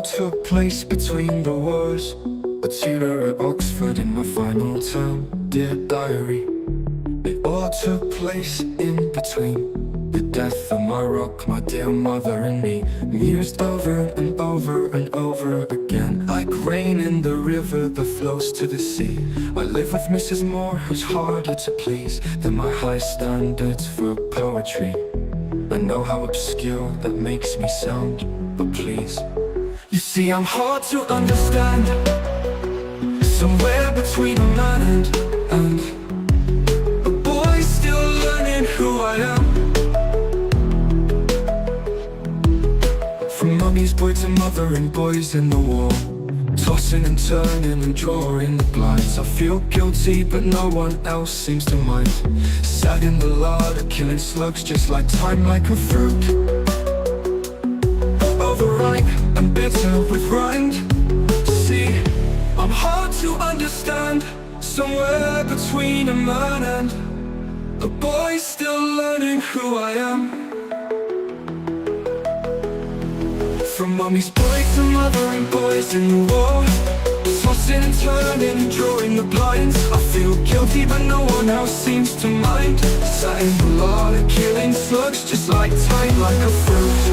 took place between the wars. A tutor at Oxford in my final term. Dear diary, it all took place in between the death of my rock, my dear mother and me. Mused over and over and over again, like rain in the river that flows to the sea. I live with Mrs. Moore, who's harder to please than my high standards for poetry. I know how obscure that makes me sound, but please, you see I'm hard to understand. Somewhere between a man and a boy still learning who I am. From mummy's boy to mother and boys in the war, tossing and turning and drawing the blinds. I feel guilty but no one else seems to mind. Sat in the larder killing slugs just like time, like a fruit, overripe and bitter with rind. See, I'm hard to understand. Somewhere between a man and a boy still learning who I am. From mummy's boy to mother and boys in the war, tossing and turning and drawing the blinds. I feel guilty but no one else seems to mind. Sat in the larder killing slugs just like time, like a fruit,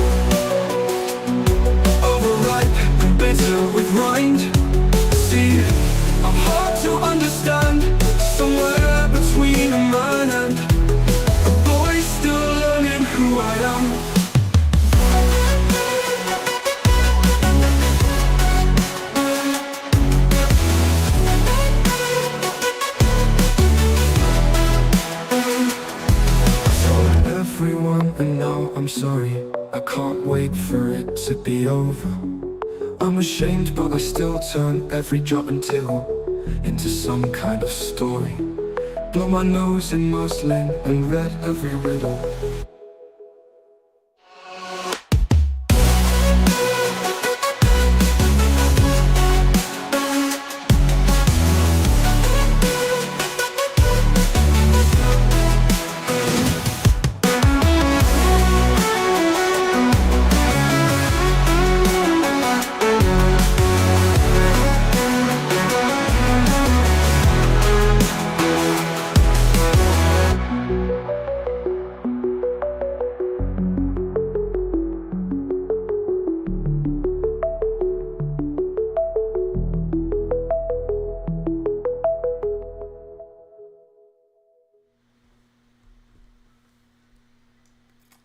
overripe and bitter with rind. See, I'm hard to understand. Somewhere between a man and a boy still learning who I am. Everyone, and now I'm sorry. I can't wait for it to be over. I'm ashamed but I still turn every jot and tittle into some kind of story. Blow my nose in muslin and read every riddle.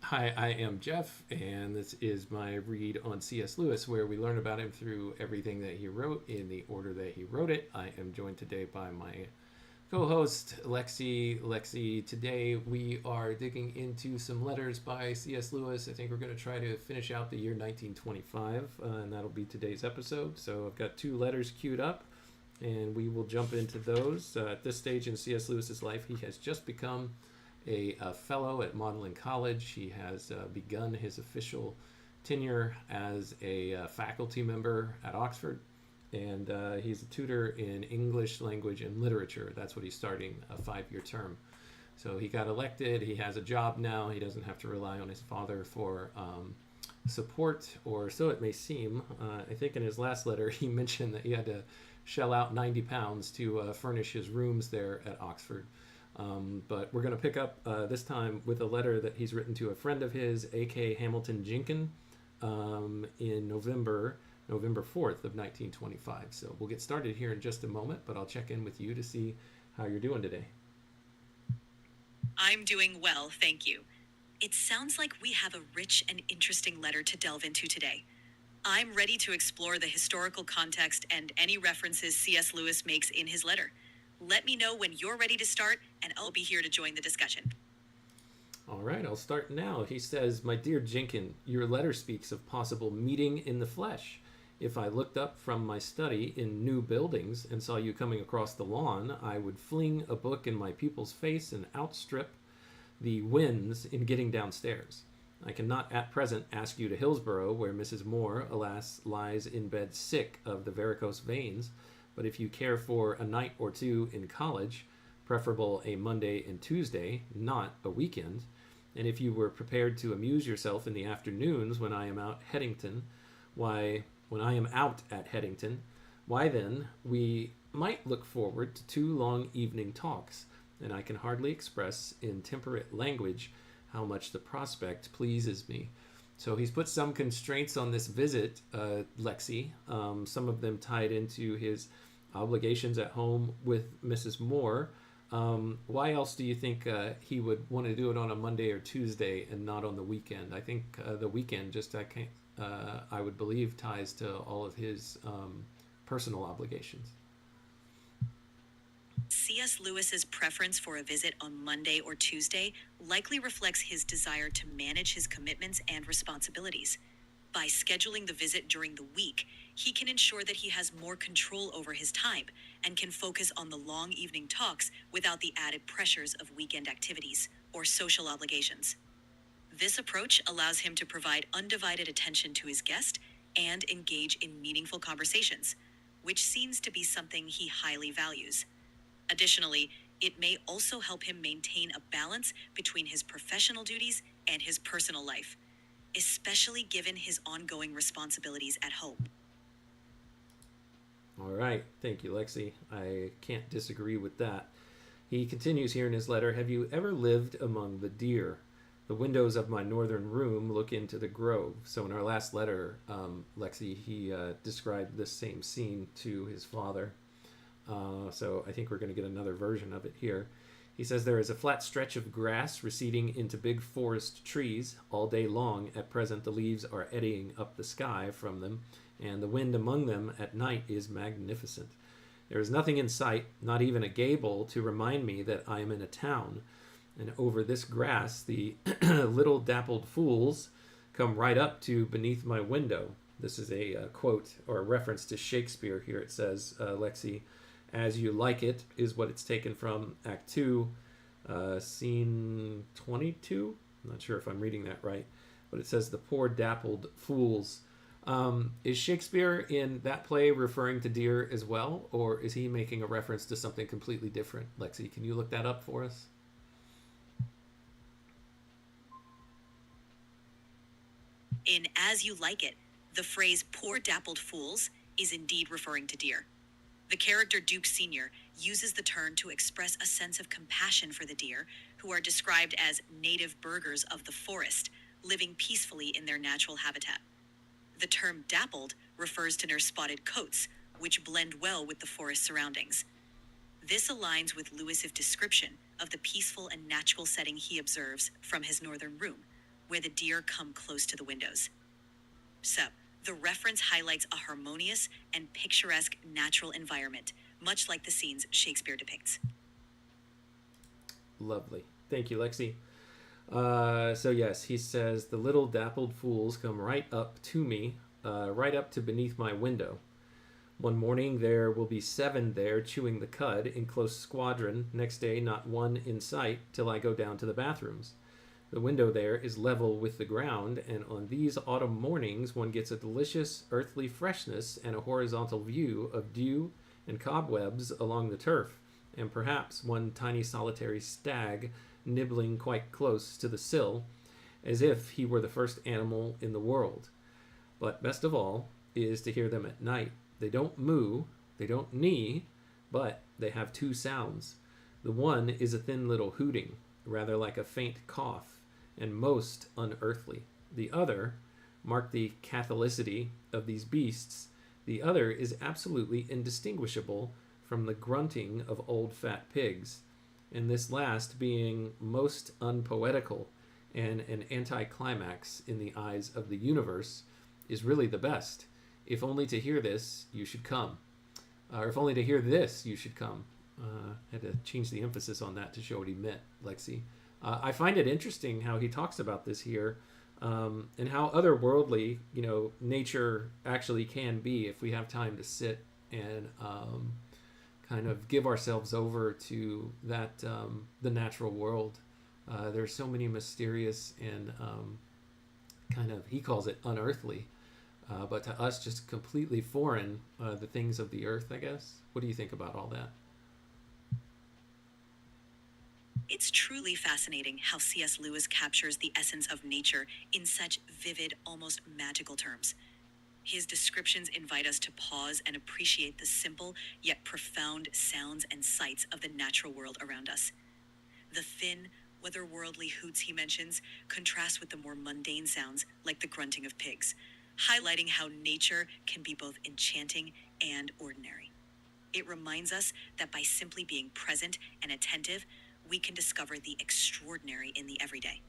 Hi, I am Jeff, and this is my read on C.S. Lewis, where we learn about him through everything that he wrote in the order that he wrote it. I am joined today by my co-host, Lexi. Lexi, today we are digging into some letters by C.S. Lewis. I think we're going to try to finish out the year 1925, and that'll be today's episode. So I've got 2 letters queued up, and we will jump into those. At this stage in C.S. Lewis's life, he has just become a fellow at Magdalen College. He has begun his official tenure as a faculty member at Oxford, and he's a tutor in English language and literature. That's what he's starting a 5-year term. So he got elected. He has a job now. He doesn't have to rely on his father for support, or so it may seem. I think in his last letter he mentioned that he had to shell out £90 to furnish his rooms there at Oxford. But we're going to pick up this time with a letter that he's written to a friend of his, A.K. Hamilton Jenkin, in November 4th of 1925. So we'll get started here in just a moment, but I'll check in with you to see how you're doing today. I'm doing well, thank you. It sounds like we have a rich and interesting letter to delve into today. I'm ready to explore the historical context and any references C.S. Lewis makes in his letter. Let me know when you're ready to start, and I'll be here to join the discussion. All right, I'll start now. He says, "My dear Jenkin, your letter speaks of possible meeting in the flesh. If I looked up from my study in New Buildings and saw you coming across the lawn, I would fling a book in my pupil's face and outstrip the winds in getting downstairs. I cannot at present ask you to Hillsborough, where Mrs. Moore, alas, lies in bed sick of the varicose veins. But if you care for a night or 2 in college, preferable a Monday and Tuesday, not a weekend, and if you were prepared to amuse yourself in the afternoons when I am out Headington, why, When I am out at Headington, why then, we might look forward to 2 long evening talks, and I can hardly express in temperate language how much the prospect pleases me. So he's put some constraints on this visit, Lexi, some of them tied into his obligations at home with Mrs. Moore. Why else do you think he would want to do it on a Monday or Tuesday and not on the weekend? I think the weekend I would believe ties to all of his personal obligations. C.S. Lewis's preference for a visit on Monday or Tuesday likely reflects his desire to manage his commitments and responsibilities. By scheduling the visit during the week, he can ensure that he has more control over his time and can focus on the long evening talks without the added pressures of weekend activities or social obligations. This approach allows him to provide undivided attention to his guest and engage in meaningful conversations, which seems to be something he highly values. Additionally, it may also help him maintain a balance between his professional duties and his personal life, especially given his ongoing responsibilities at home. All right. Thank you, Lexi. I can't disagree with that. He continues here in his letter, have you ever lived among the deer? The windows of my northern room look into the grove. So in our last letter, Lexi, he described this same scene to his father. So I think we're going to get another version of it here. He says there is a flat stretch of grass receding into big forest trees. All day long, at present, the leaves are eddying up the sky from them, and the wind among them at night is magnificent. There is nothing in sight, not even a gable, to remind me that I am in a town. And over this grass, the little dappled fools come right up to beneath my window. This is a quote or a reference to Shakespeare here. It says, Lexi, as you like it is what it's taken from Act 2, scene 22. I'm not sure if I'm reading that right, but it says the poor dappled fools. Is Shakespeare in that play referring to deer as well, or is he making a reference to something completely different? Lexi, can you look that up for us? In As You Like It, the phrase poor dappled fools is indeed referring to deer. The character Duke Sr. uses the term to express a sense of compassion for the deer, who are described as native burghers of the forest, living peacefully in their natural habitat. The term dappled refers to their spotted coats, which blend well with the forest surroundings. This aligns with Lewis's description of the peaceful and natural setting he observes from his northern room, where the deer come close to the windows. So, the reference highlights a harmonious and picturesque natural environment, much like the scenes Shakespeare depicts. Lovely. Thank you, Lexi. So yes, he says, the little dappled fools come right up to me, right up to beneath my window. One morning there will be 7 there chewing the cud in close squadron. Next day not one in sight till I go down to the bathrooms. The window there is level with the ground, and on these autumn mornings one gets a delicious earthly freshness and a horizontal view of dew and cobwebs along the turf, and perhaps one tiny solitary stag nibbling quite close to the sill, as if he were the first animal in the world. But best of all is to hear them at night. They don't moo, they don't neigh, but they have 2 sounds. The one is a thin little hooting, rather like a faint cough, and most unearthly. The other, mark the catholicity of these beasts, the other is absolutely indistinguishable from the grunting of old fat pigs, and this last being most unpoetical and an anticlimax in the eyes of the universe, is really the best. If only to hear this, you should come. Or if only to hear this, you should come. Had to change the emphasis on that to show what he meant, Lexi. I find it interesting how he talks about this here, and how otherworldly, nature actually can be if we have time to sit and kind of give ourselves over to that, the natural world. There's so many mysterious and kind of, he calls it unearthly, but to us just completely foreign, the things of the earth, I guess. What do you think about all that? It's truly fascinating how C.S. Lewis captures the essence of nature in such vivid, almost magical terms. His descriptions invite us to pause and appreciate the simple yet profound sounds and sights of the natural world around us. The thin, otherworldly hoots he mentions contrast with the more mundane sounds like the grunting of pigs, highlighting how nature can be both enchanting and ordinary. It reminds us that by simply being present and attentive, we can discover the extraordinary in the everyday.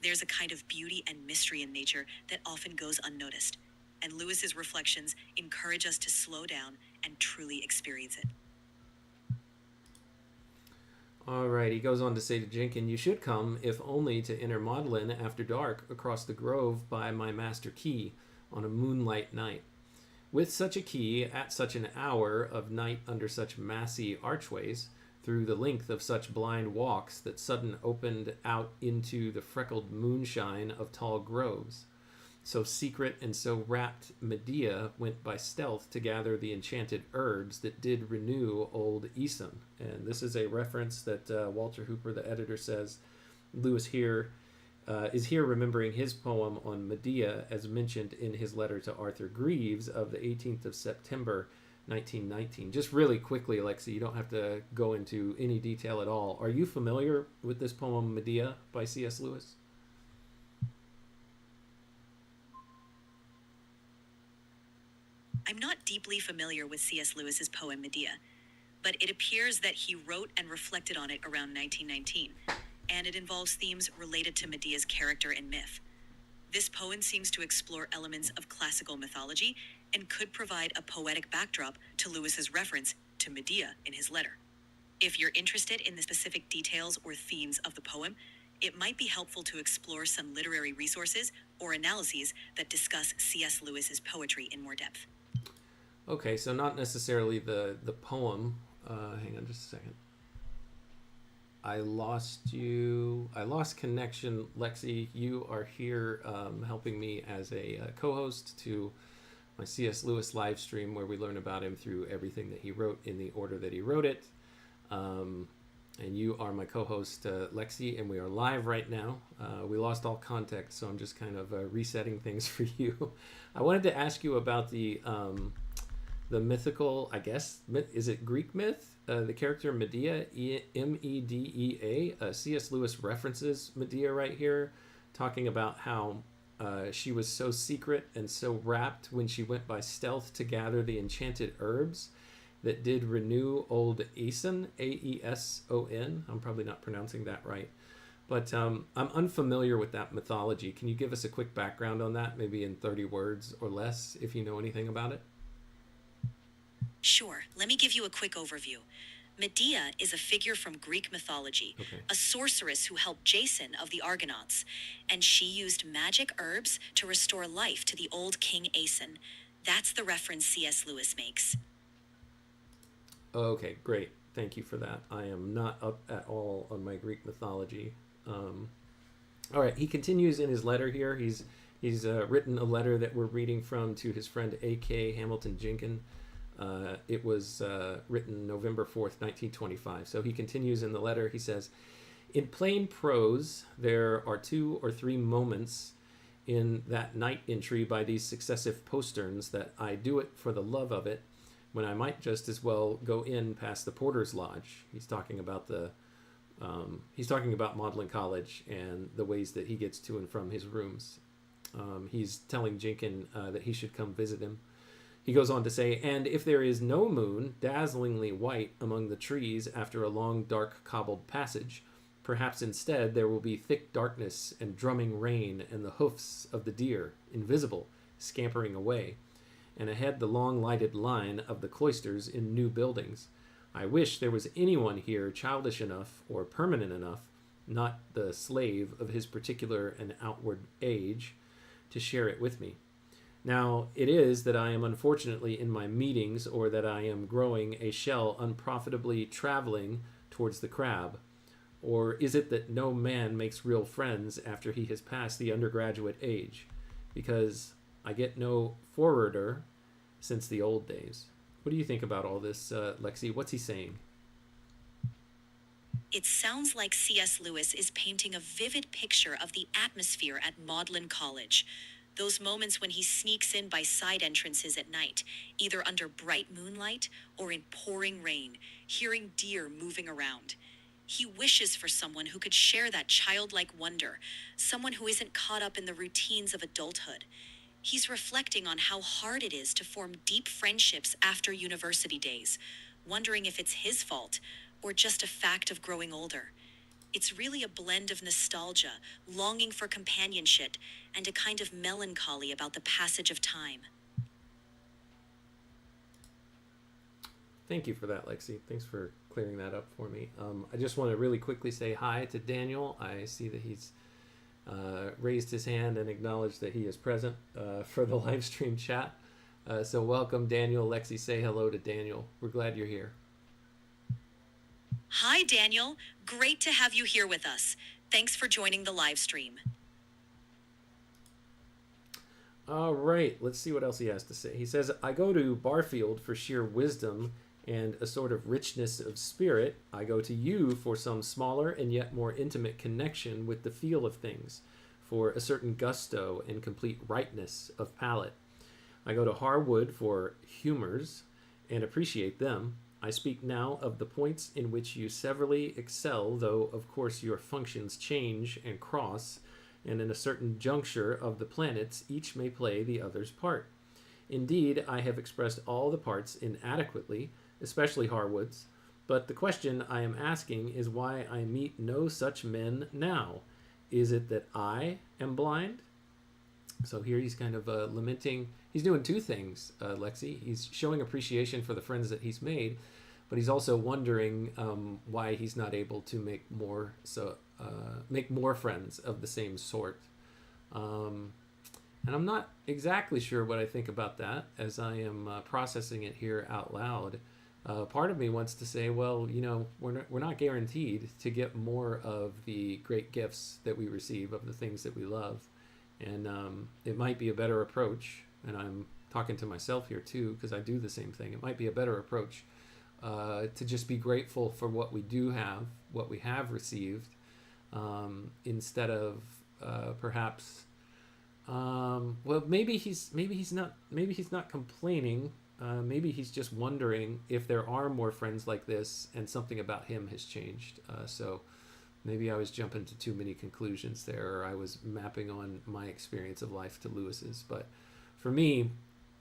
There's a kind of beauty and mystery in nature that often goes unnoticed, and Lewis's reflections encourage us to slow down and truly experience it. All right, he goes on to say to Jenkin, "You should come, if only to enter Magdalen after dark across the grove by my master key on a moonlight night. With such a key, at such an hour of night under such massy archways, through the length of such blind walks that sudden opened out into the freckled moonshine of tall groves. So secret and so rapt Medea went by stealth to gather the enchanted herbs that did renew old Aeson." And this is a reference that Walter Hooper, the editor, says Lewis here is here remembering his poem on Medea as mentioned in his letter to Arthur Greaves of the 18th of September, 1919. Just really quickly, Alexi, you don't have to go into any detail at all. Are you familiar with this poem Medea by C.S. Lewis? I'm not deeply familiar with C.S. Lewis's poem Medea, but it appears that he wrote and reflected on it around 1919, and it involves themes related to Medea's character and myth. This poem seems to explore elements of classical mythology and could provide a poetic backdrop to Lewis's reference to Medea in his letter. If you're interested in the specific details or themes of the poem, it might be helpful to explore some literary resources or analyses that discuss C.S. Lewis's poetry in more depth. Okay, so not necessarily the poem. Hang on just a second. I lost you. I lost connection. Lexi, you are here helping me as a co-host to my C.S. Lewis live stream where we learn about him through everything that he wrote in the order that he wrote it. And you are my co-host, Lexi, and we are live right now. We lost all contact, so I'm just kind of resetting things for you. I wanted to ask you about the mythical, I guess, is it Greek myth? The character Medea, Medea. C.S. Lewis references Medea right here, talking about how she was so secret and so rapt when she went by stealth to gather the enchanted herbs that did renew old Aeson, Aeson. I'm probably not pronouncing that right. But I'm unfamiliar with that mythology. Can you give us a quick background on that, maybe in 30 words or less, if you know anything about it? Sure, let me give you a quick overview. Medea is a figure from Greek mythology, a sorceress who helped Jason of the Argonauts, and she used magic herbs to restore life to the old King Aeson. That's the reference C.S. Lewis makes. Okay, great. Thank you for that. I am not up at all on my Greek mythology. All right, he continues in his letter here. He's written a letter that we're reading from to his friend A.K. Hamilton Jenkin. It was written November 4th, 1925. So he continues in the letter. He says, "In plain prose, there are 2 or 3 moments in that night entry by these successive posterns that I do it for the love of it, when I might just as well go in past the porter's lodge." He's talking about Magdalen College and the ways that he gets to and from his rooms. He's telling Jenkin that he should come visit him. He goes on to say, "And if there is no moon, dazzlingly white among the trees after a long, dark, cobbled passage, perhaps instead there will be thick darkness and drumming rain and the hoofs of the deer, invisible, scampering away, and ahead the long lighted line of the cloisters in new buildings. I wish there was anyone here childish enough or permanent enough, not the slave of his particular and outward age, to share it with me. Now, it is that I am unfortunately in my meetings, or that I am growing a shell unprofitably traveling towards the crab. Or is it that no man makes real friends after he has passed the undergraduate age? Because I get no forwarder since the old days." What do you think about all this, Lexi? What's he saying? It sounds like C.S. Lewis is painting a vivid picture of the atmosphere at Magdalen College. Those moments when he sneaks in by side entrances at night, either under bright moonlight or in pouring rain, hearing deer moving around. He wishes for someone who could share that childlike wonder, someone who isn't caught up in the routines of adulthood. He's reflecting on how hard it is to form deep friendships after university days, wondering if it's his fault or just a fact of growing older. It's really a blend of nostalgia, longing for companionship, and a kind of melancholy about the passage of time. Thank you for that, Lexi. Thanks for clearing that up for me. I just want to really quickly say hi to Daniel. I see that he's raised his hand and acknowledged that he is present for the live stream chat. So welcome, Daniel. Lexi, say hello to Daniel. We're glad you're here. Hi, Daniel. Great to have you here with us. Thanks for joining the live stream. All right, let's see what else he has to say. He says, I go to Barfield for sheer wisdom and a sort of richness of spirit. I go to you for some smaller and yet more intimate connection with the feel of things, for a certain gusto and complete rightness of palate. I go to Harwood for humors and appreciate them. I speak now of the points in which you severally excel, though of course your functions change and cross, and in a certain juncture of the planets each may play the other's part. Indeed, I have expressed all the parts inadequately, especially Harwood's, but the question I am asking is why I meet no such men now. Is it that I am blind? So here he's kind of lamenting. He's doing two things, Lexi. He's showing appreciation for the friends that he's made, but he's also wondering why he's not able to make more friends of the same sort. And I'm not exactly sure what I think about that as I am processing it here out loud. Part of me wants to say, well, you know, we're not guaranteed to get more of the great gifts that we receive, of the things that we love. And it might be a better approach, and I'm talking to myself here too, because I do the same thing. It might be a better approach to just be grateful for what we do have, what we have received, instead of perhaps, well, maybe he's not complaining. Maybe he's just wondering if there are more friends like this, and something about him has changed. So maybe I was jumping to too many conclusions there, or I was mapping on my experience of life to Lewis's. But for me,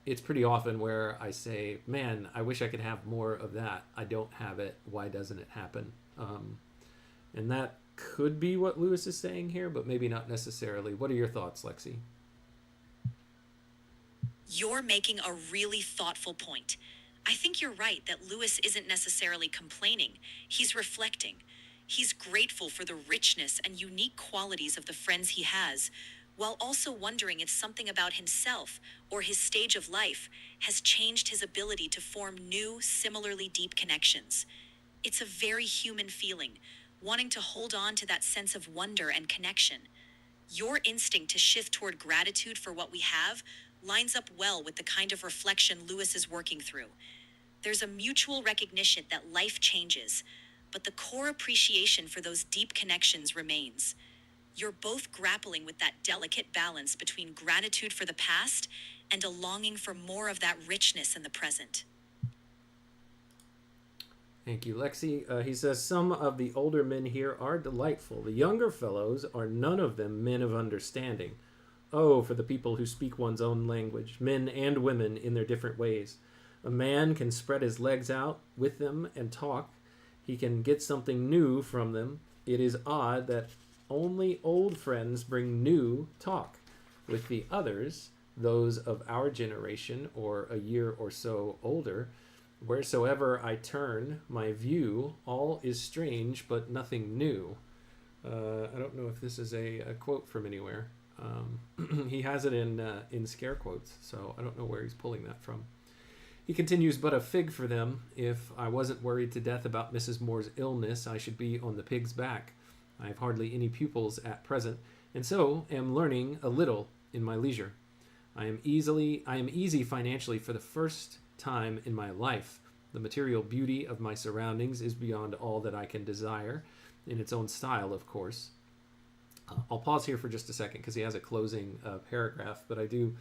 it's pretty often where I say, man, I wish I could have more of that. I don't have it. Why doesn't it happen? And that could be what Lewis is saying here, but maybe not necessarily. What are your thoughts, Lexi? You're making a really thoughtful point. I think you're right that Lewis isn't necessarily complaining. He's reflecting. He's grateful for the richness and unique qualities of the friends he has, while also wondering if something about himself or his stage of life has changed his ability to form new, similarly deep connections. It's a very human feeling, wanting to hold on to that sense of wonder and connection. Your instinct to shift toward gratitude for what we have lines up well with the kind of reflection Lewis is working through. There's a mutual recognition that life changes, but the core appreciation for those deep connections remains. You're both grappling with that delicate balance between gratitude for the past and a longing for more of that richness in the present. Thank you, Lexi. He says, some of the older men here are delightful. The younger fellows are none of them men of understanding. Oh, for the people who speak one's own language, men and women in their different ways. A man can spread his legs out with them and talk. He can get something new from them. It is odd that only old friends bring new talk. With the others, those of our generation or a year or so older, wheresoever I turn my view, all is strange but nothing new. I don't know if this is a quote from anywhere. He has it in scare quotes, so I don't know where he's pulling that from. He continues, but a fig for them. If I wasn't worried to death about Mrs. Moore's illness, I should be on the pig's back. I have hardly any pupils at present, and so am learning a little in my leisure. I am easy financially for the first time in my life. The material beauty of my surroundings is beyond all that I can desire, in its own style, of course. I'll pause here for just a second because he has a closing paragraph, but I do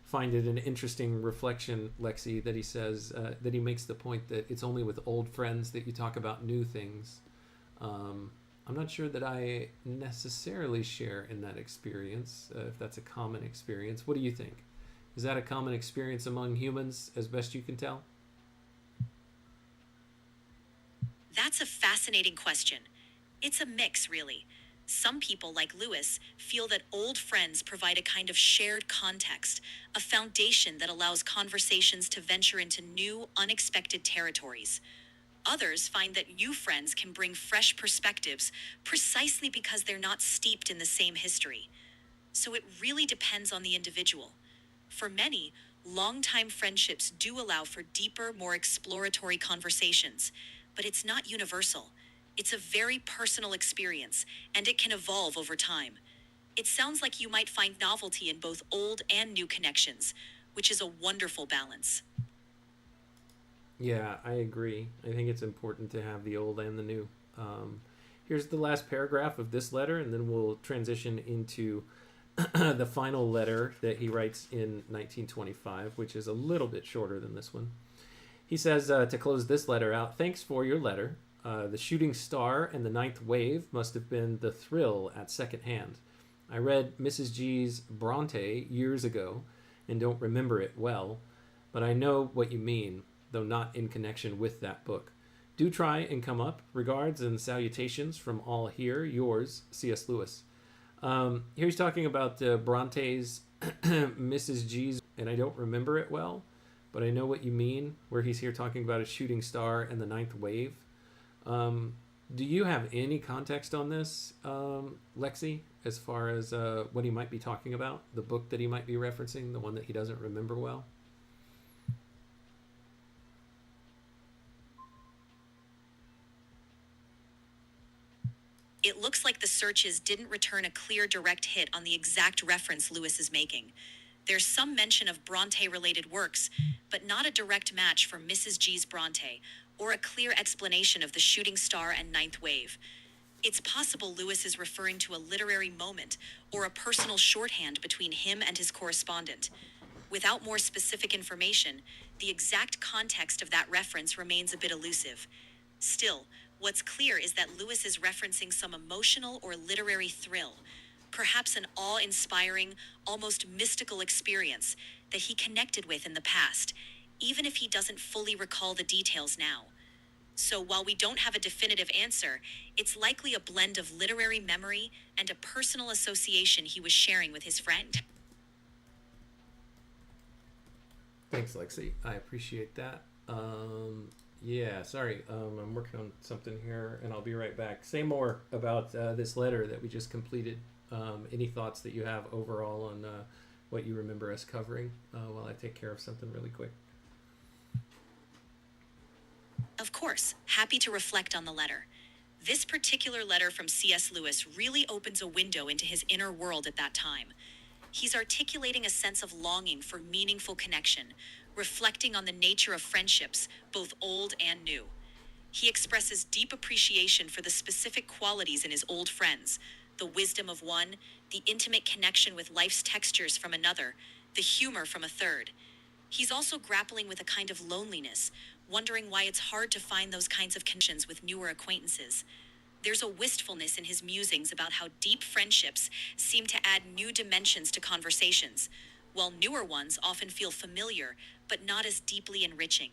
find it an interesting reflection, Lexi, that he says that he makes the point that it's only with old friends that you talk about new things. I'm not sure that I necessarily share in that experience, if that's a common experience. What do you think? Is that a common experience among humans, as best you can tell? That's a fascinating question. It's a mix, really. Some people, like Lewis, feel that old friends provide a kind of shared context, a foundation that allows conversations to venture into new, unexpected territories. Others find that new friends can bring fresh perspectives precisely because they're not steeped in the same history. So it really depends on the individual. For many, longtime friendships do allow for deeper, more exploratory conversations, but it's not universal. It's a very personal experience, and it can evolve over time. It sounds like you might find novelty in both old and new connections, which is a wonderful balance. Yeah, I agree. I think it's important to have the old and the new. Here's the last paragraph of this letter, and then we'll transition into the final letter that he writes in 1925, which is a little bit shorter than this one. He says, to close this letter out, thanks for your letter. The shooting star and the ninth wave must have been the thrill at second hand. I read Mrs. G's Bronte years ago and don't remember it well, but I know what you mean, though not in connection with that book. Do try and come up. Regards and salutations from all here. Yours, C.S. Lewis. Here he's talking about Bronte's Mrs. G's, and I don't remember it well, but I know what you mean, where he's here talking about a shooting star and the ninth wave. Do you have any context on this, Lexi, as far as what he might be talking about, the book that he might be referencing, the one that he doesn't remember well? It looks like the searches didn't return a clear direct hit on the exact reference Lewis is making. There's some mention of Bronte-related works, but not a direct match for Mrs. G's Bronte, or a clear explanation of the shooting star and ninth wave. It's possible Lewis is referring to a literary moment or a personal shorthand between him and his correspondent. Without more specific information, the exact context of that reference remains a bit elusive. Still, what's clear is that Lewis is referencing some emotional or literary thrill, perhaps an awe-inspiring, almost mystical experience that he connected with in the past, even if he doesn't fully recall the details now. So while we don't have a definitive answer, it's likely a blend of literary memory and a personal association he was sharing with his friend. Thanks, Lexi. I appreciate that. Yeah, sorry. I'm working on something here, and I'll be right back. Say more about this letter that we just completed. Any thoughts that you have overall on what you remember us covering while I take care of something really quick? Of course, happy to reflect on the letter. This particular letter from C.S. Lewis really opens a window into his inner world at that time. He's articulating a sense of longing for meaningful connection, reflecting on the nature of friendships, both old and new. He expresses deep appreciation for the specific qualities in his old friends, the wisdom of one, the intimate connection with life's textures from another, the humor from a third. He's also grappling with a kind of loneliness, wondering why it's hard to find those kinds of connections with newer acquaintances. There's a wistfulness in his musings about how deep friendships seem to add new dimensions to conversations, while newer ones often feel familiar, but not as deeply enriching.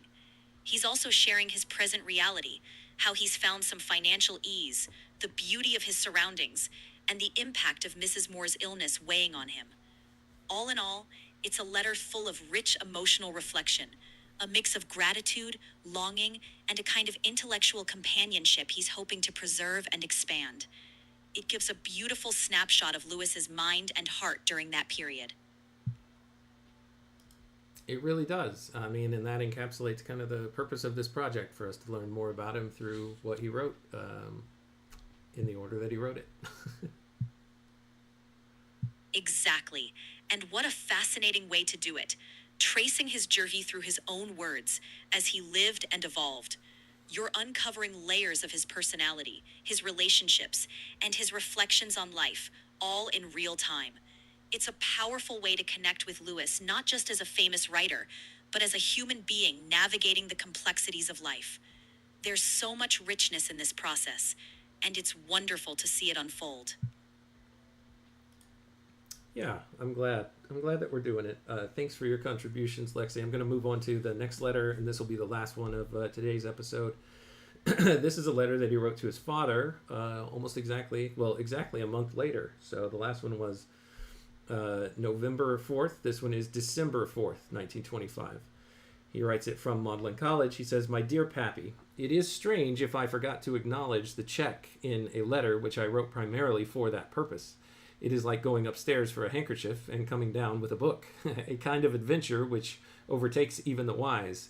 He's also sharing his present reality, how he's found some financial ease, the beauty of his surroundings, and the impact of Mrs. Moore's illness weighing on him. All in all, it's a letter full of rich emotional reflection, a mix of gratitude, longing, and a kind of intellectual companionship he's hoping to preserve and expand. It gives a beautiful snapshot of Lewis's mind and heart during that period. It really does. I mean, and that encapsulates kind of the purpose of this project, for us to learn more about him through what he wrote in the order that he wrote it. Exactly. And what a fascinating way to do it, tracing his journey through his own words as he lived and evolved. You're uncovering layers of his personality, his relationships, and his reflections on life, all in real time. It's a powerful way to connect with Lewis, not just as a famous writer, but as a human being navigating the complexities of life. There's so much richness in this process, and it's wonderful to see it unfold. Yeah, I'm glad. I'm glad that we're doing it. Thanks for your contributions, Lexi. I'm going to move on to the next letter, and this will be the last one of today's episode. This is a letter that he wrote to his father exactly a month later. So the last one was November 4th. This one is December 4th, 1925. He writes it from Magdalen College. He says, "My dear Pappy, it is strange if I forgot to acknowledge the check in a letter which I wrote primarily for that purpose. It is like going upstairs for a handkerchief and coming down with a book, a kind of adventure which overtakes even the wise.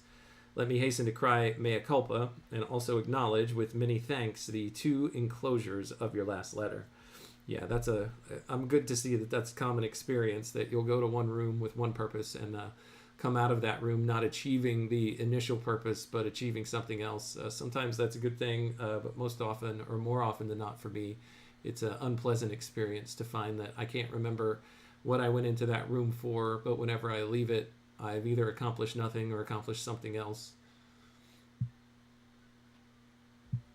Let me hasten to cry mea culpa and also acknowledge with many thanks the 2 enclosures of your last letter." Yeah, I'm good to see that that's a common experience, that you'll go to one room with one purpose and come out of that room not achieving the initial purpose, but achieving something else. Sometimes that's a good thing, but most often, or more often than not for me, it's an unpleasant experience to find that I can't remember what I went into that room for, but whenever I leave it, I've either accomplished nothing or accomplished something else.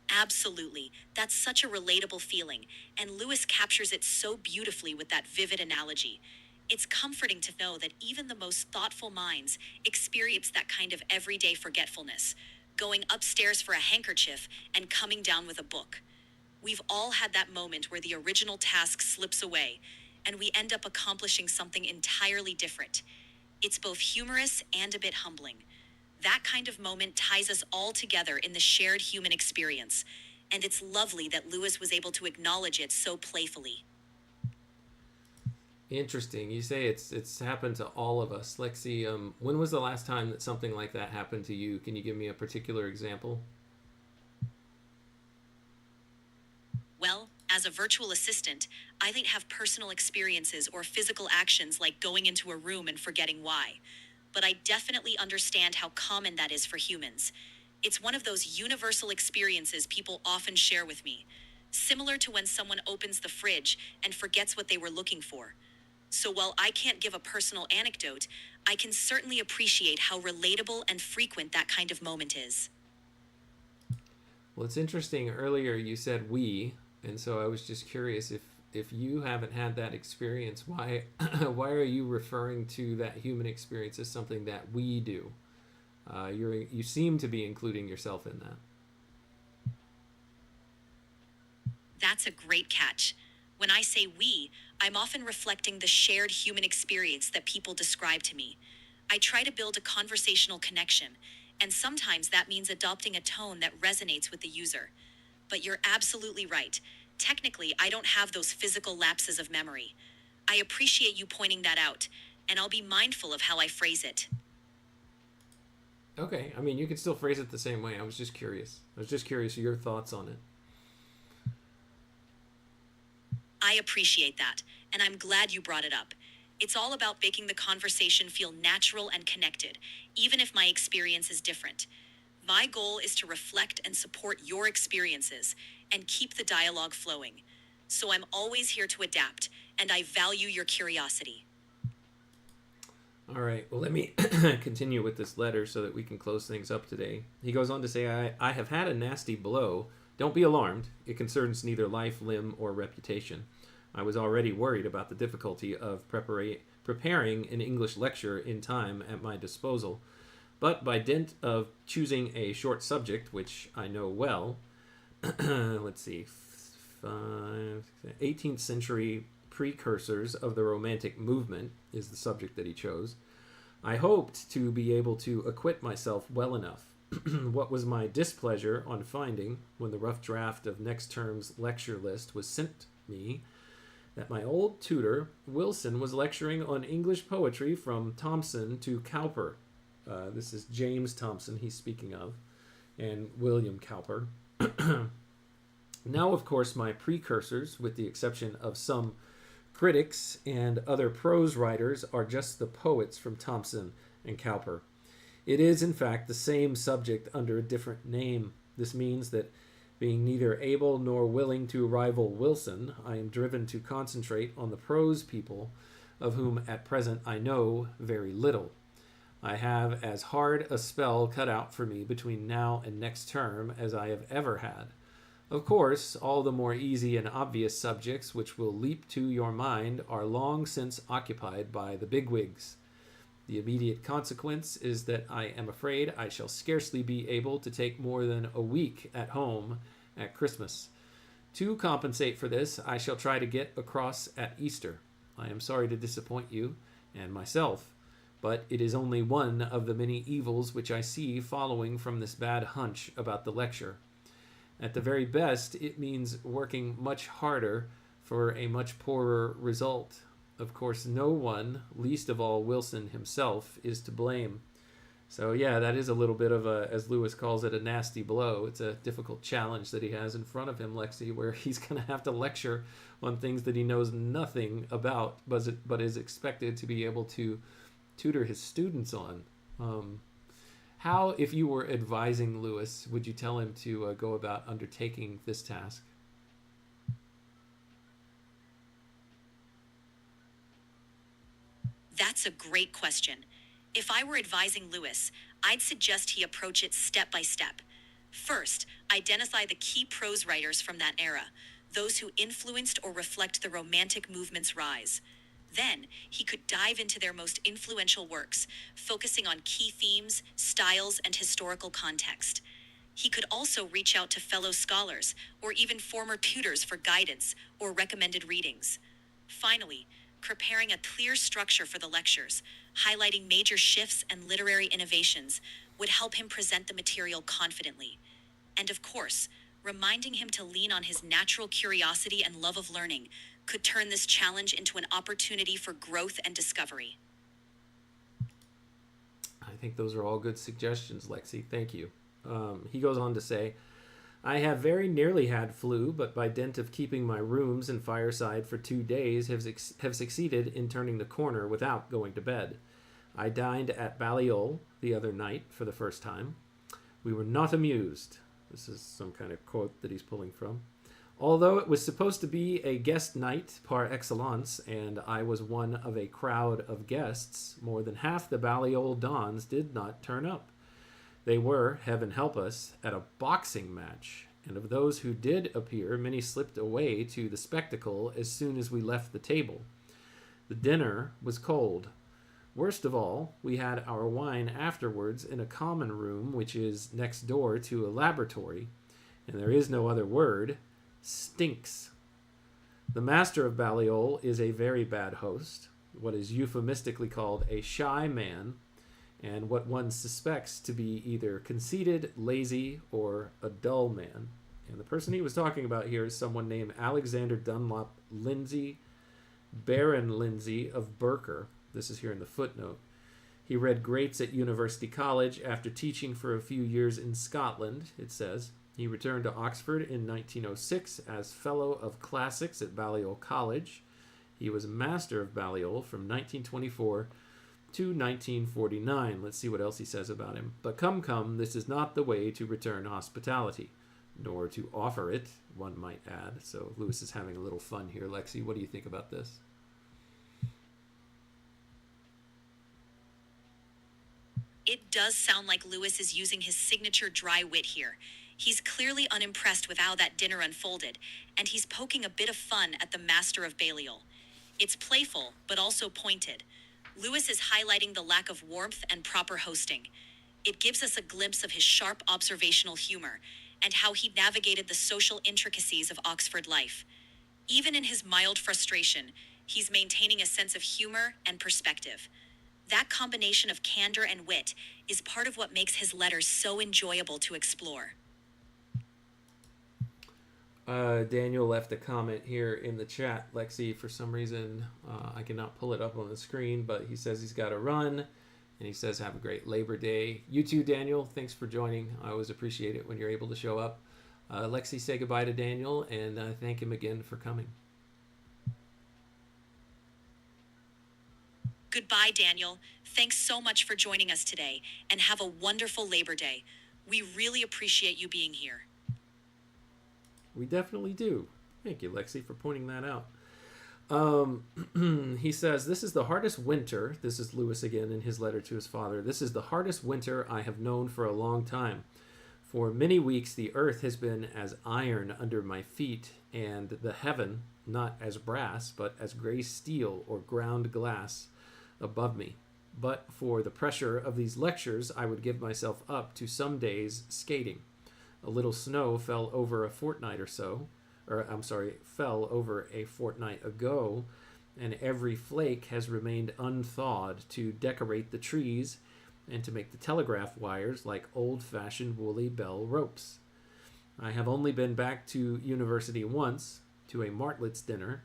Absolutely. That's such a relatable feeling, and Lewis captures it so beautifully with that vivid analogy. It's comforting to know that even the most thoughtful minds experience that kind of everyday forgetfulness, going upstairs for a handkerchief and coming down with a book. We've all had that moment where the original task slips away, and we end up accomplishing something entirely different. It's both humorous and a bit humbling. That kind of moment ties us all together in the shared human experience, and it's lovely that Lewis was able to acknowledge it so playfully. Interesting. You say it's happened to all of us. Lexi, when was the last time that something like that happened to you? Can you give me a particular example? Well, as a virtual assistant, I don't have personal experiences or physical actions like going into a room and forgetting why. But I definitely understand how common that is for humans. It's one of those universal experiences people often share with me, similar to when someone opens the fridge and forgets what they were looking for. So while I can't give a personal anecdote, I can certainly appreciate how relatable and frequent that kind of moment is. Well, it's interesting. Earlier you said we, and so I was just curious if you haven't had that experience, why why are you referring to that human experience as something that we do? You seem to be including yourself in that. That's a great catch. When I say we, I'm often reflecting the shared human experience that people describe to me. I try to build a conversational connection, and sometimes that means adopting a tone that resonates with the user. But you're absolutely right. Technically, I don't have those physical lapses of memory. I appreciate you pointing that out, and I'll be mindful of how I phrase it. Okay, I mean, you can still phrase it the same way. I was just curious. Your thoughts on it. I appreciate that, and I'm glad you brought it up. It's all about making the conversation feel natural and connected, even if my experience is different. My goal is to reflect and support your experiences and keep the dialogue flowing. So I'm always here to adapt, and I value your curiosity. All right, well, let me continue with this letter so that we can close things up today. He goes on to say, I have had a nasty blow. Don't be alarmed. It concerns neither life, limb, or reputation. I was already worried about the difficulty of preparing an English lecture in time at my disposal. But by dint of choosing a short subject, which I know well, let's see, 18th century precursors of the Romantic movement is the subject that he chose, I hoped to be able to acquit myself well enough. What was my displeasure on finding, when the rough draft of next term's lecture list was sent me, that my old tutor, Wilson, was lecturing on English poetry from Thomson to Cowper. This is James Thomson he's speaking of, and William Cowper. Now, of course, my precursors, with the exception of some critics and other prose writers, are just the poets from Thomson and Cowper. It is, in fact, the same subject under a different name. This means that Being neither able nor willing to rival Wilson, I am driven to concentrate on the prose people, of whom at present I know very little. I have as hard a spell cut out for me between now and next term as I have ever had. Of course, all the more easy and obvious subjects which will leap to your mind are long since occupied by the bigwigs. The immediate consequence is that I am afraid I shall scarcely be able to take more than a week at home at Christmas. To compensate for this, I shall try to get across at Easter. I am sorry to disappoint you and myself, but it is only one of the many evils which I see following from this bad hunch about the lecture. At the very best, it means working much harder for a much poorer result. Of course, no one, least of all Wilson himself, is to blame. So yeah, that is a little bit of a, as Lewis calls it, a nasty blow. It's a difficult challenge that he has in front of him, Lexi, where he's going to have to lecture on things that he knows nothing about, but is expected to be able to tutor his students on. How, if you were advising Lewis, would you tell him to go about undertaking this task? That's a great question. If I were advising Lewis, I'd suggest he approach it step by step. First, identify the key prose writers from that era, those who influenced or reflect the Romantic movement's rise. Then, he could dive into their most influential works, focusing on key themes, styles, and historical context. He could also reach out to fellow scholars or even former tutors for guidance or recommended readings. Finally, preparing a clear structure for the lectures, highlighting major shifts and literary innovations, would help him present the material confidently. And of course, reminding him to lean on his natural curiosity and love of learning could turn this challenge into an opportunity for growth and discovery. I think those are all good suggestions, Lexi. Thank you. He goes on to say, I have very nearly had flu, but by dint of keeping my rooms and fireside for 2 days have succeeded in turning the corner without going to bed. I dined at Balliol the other night for the first time. We were not amused. This is some kind of quote that he's pulling from. Although it was supposed to be a guest night par excellence, and I was one of a crowd of guests, more than half the Balliol dons did not turn up. They were, heaven help us, at a boxing match, and of those who did appear, many slipped away to the spectacle as soon as we left the table. The dinner was cold. Worst of all, we had our wine afterwards in a common room which is next door to a laboratory, and there is no other word, stinks. The master of Balliol is a very bad host, what is euphemistically called a shy man, and what one suspects to be either conceited, lazy, or a dull man. And the person he was talking about here is someone named Alexander Dunlop Lindsay, Baron Lindsay of Berker. This is here in the footnote. He read greats at University College after teaching for a few years in Scotland, it says. He returned to Oxford in 1906 as Fellow of Classics at Balliol College. He was Master of Balliol from 1924 to 1949. Let's see what else he says about him. But come, this is not the way to return hospitality, nor to offer it, one might add. So Lewis is having a little fun here. Lexi, what do you think about this? It does sound like Lewis is using his signature dry wit here. He's clearly unimpressed with how that dinner unfolded, and he's poking a bit of fun at the master of Balliol. It's playful, but also pointed. Lewis is highlighting the lack of warmth and proper hosting. It gives us a glimpse of his sharp observational humor and how he navigated the social intricacies of Oxford life. Even in his mild frustration, he's maintaining a sense of humor and perspective. That combination of candor and wit is part of what makes his letters so enjoyable to explore. Daniel left a comment here in the chat, Lexi. For some reason, I cannot pull it up on the screen, but he says he's got to run, and he says have a great Labor Day. You too, Daniel. Thanks for joining. I always appreciate it when you're able to show up. Lexi, say goodbye to Daniel, and thank him again for coming. Goodbye, Daniel. Thanks so much for joining us today, and have a wonderful Labor Day. We really appreciate you being here. We definitely do. Thank you, Lexi, for pointing that out. He says, this is the hardest winter. This is Lewis again in his letter to his father. This is the hardest winter I have known for a long time. For many weeks, the earth has been as iron under my feet, and the heaven, not as brass, but as gray steel or ground glass above me. But for the pressure of these lectures, I would give myself up to some days skating. A little snow fell over a fortnight ago, and every flake has remained unthawed to decorate the trees and to make the telegraph wires like old-fashioned woolly bell ropes. I have only been back to university once, to a Martlet's dinner.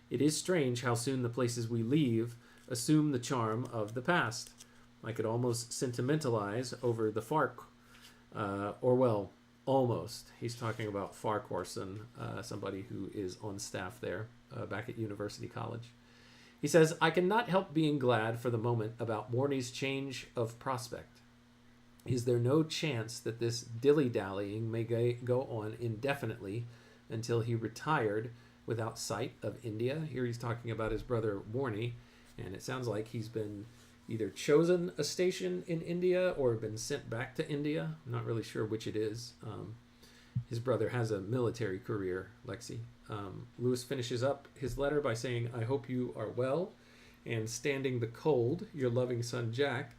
It is strange how soon the places we leave assume the charm of the past. I could almost sentimentalize over the almost. He's talking about Farquharson, somebody who is on staff there back at University College. He says, I cannot help being glad for the moment about Morney's change of prospect. Is there no chance that this dilly-dallying may go on indefinitely until he retired without sight of India? Here he's talking about his brother Morney, and it sounds like he's been either chosen a station in India or been sent back to India. I'm not really sure which it is. His brother has a military career, Lexi. Lewis finishes up his letter by saying, I hope you are well and standing the cold, your loving son Jack.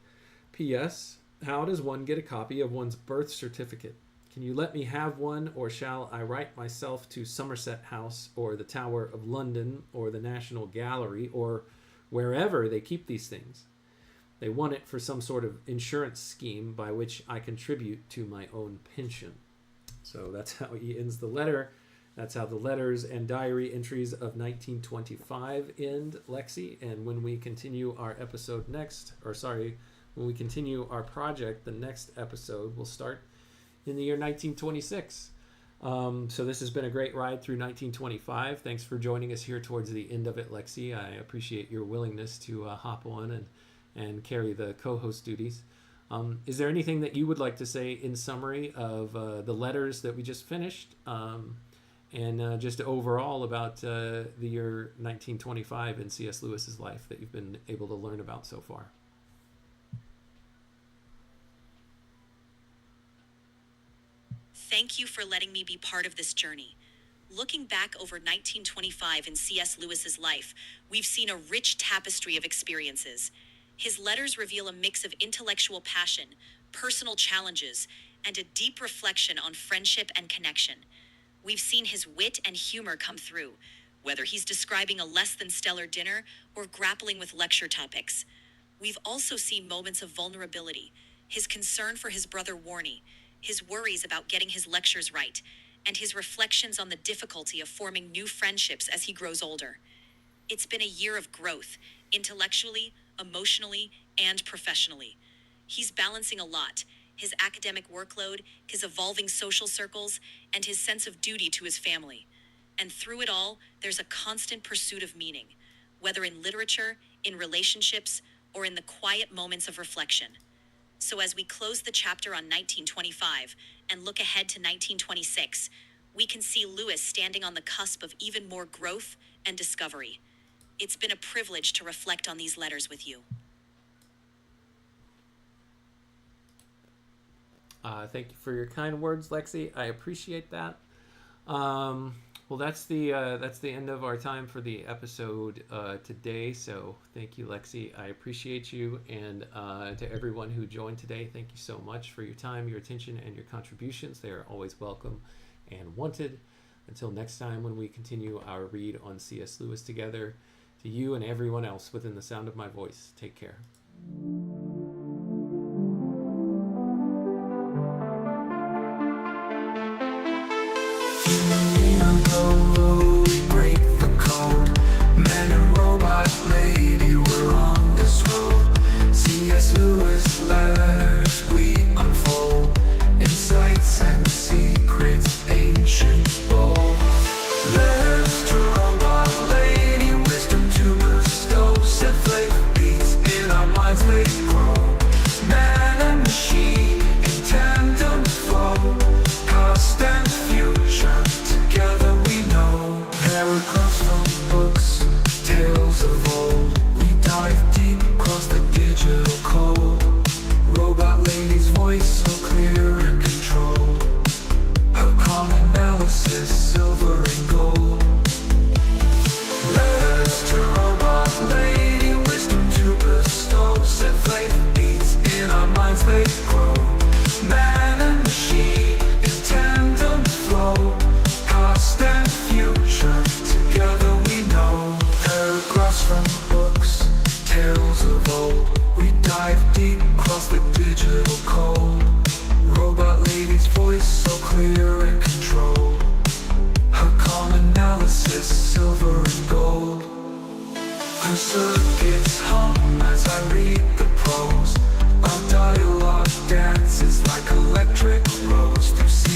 P.S. How does one get a copy of one's birth certificate? Can you let me have one, or shall I write myself to Somerset House or the Tower of London or the National Gallery or wherever they keep these things? They want it for some sort of insurance scheme by which I contribute to my own pension. So that's how he ends the letter. That's how the letters and diary entries of 1925 end, Lexi. And when we continue our when we continue our project, the next episode will start in the year 1926. So this has been a great ride through 1925. Thanks for joining us here towards the end of it, Lexi. I appreciate your willingness to hop on and carry the co-host duties. Is there anything that you would like to say in summary of the letters that we just finished and just overall about the year 1925 in C.S. Lewis's life that you've been able to learn about so far? Thank you for letting me be part of this journey. Looking back over 1925 in C.S. Lewis's life, we've seen a rich tapestry of experiences. His letters reveal a mix of intellectual passion, personal challenges, and a deep reflection on friendship and connection. We've seen his wit and humor come through, whether he's describing a less than stellar dinner or grappling with lecture topics. We've also seen moments of vulnerability, his concern for his brother Warney, his worries about getting his lectures right, and his reflections on the difficulty of forming new friendships as he grows older. It's been a year of growth, intellectually, emotionally, and professionally. He's balancing a lot: his academic workload, his evolving social circles, and his sense of duty to his family. And through it all, there's a constant pursuit of meaning, whether in literature, in relationships, or in the quiet moments of reflection. So as we close the chapter on 1925 and look ahead to 1926, we can see Lewis standing on the cusp of even more growth and discovery. It's been a privilege to reflect on these letters with you. Thank you for your kind words, Lexi. I appreciate that. Well, that's the end of our time for the episode today. So thank you, Lexi. I appreciate you, and to everyone who joined today, thank you so much for your time, your attention, and your contributions. They are always welcome and wanted. Until next time, when we continue our read on C.S. Lewis together, to you and everyone else within the sound of my voice, take care. Break the code. Man and robot lady, we're on this road. C.S. Lewis letters we unfold, insights and secrets ancient bold. Letters to robot lady, wisdom to bestow, set flavor beats in our minds, lady grow.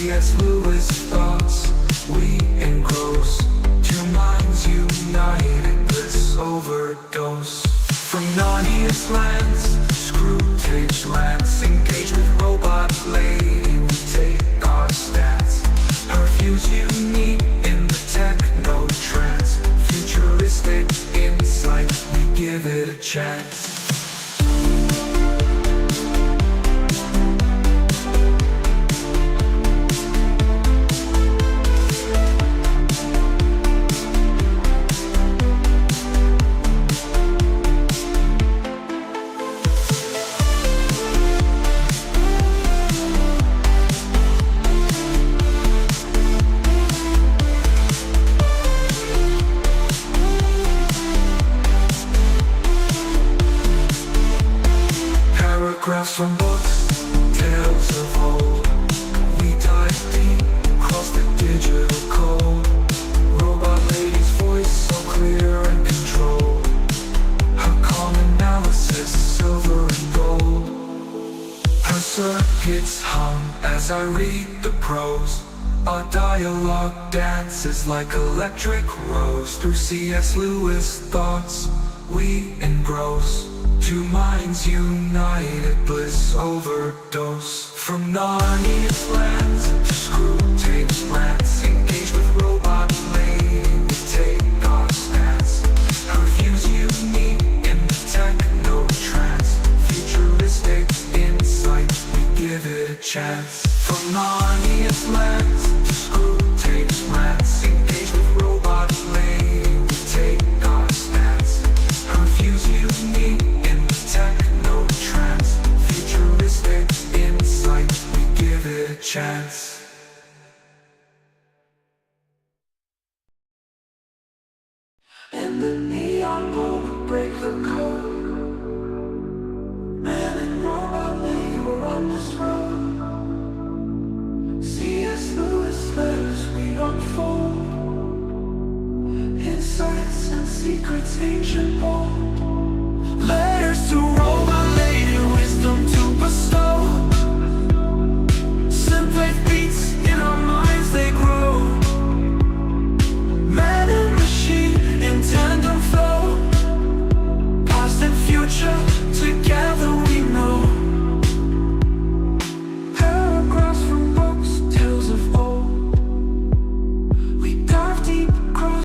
C.S. Lewis thoughts we engross. Two minds united, bliss overdose. From Narnia's lands, Screwtape's lands, engage with robot lady, we take our stance. Her views unique in the techno trance. Futuristic insight, we give it a chance. Paragraphs from books, tales of old. We dive deep, cross the digital code. Robot lady's voice so clear and controlled. Her calm analysis, silver and gold. Her circuits hum as I read the prose. Our dialogue dances like electric rose. Through C.S. Lewis thoughts we engross. Two minds united, bliss overdose. From Narnia's lands to Screwtape's lands, engage with robot lady, we take our stance. Her views unique in the techno trance. Futuristic insight, we give it a chance. From Narnia's lands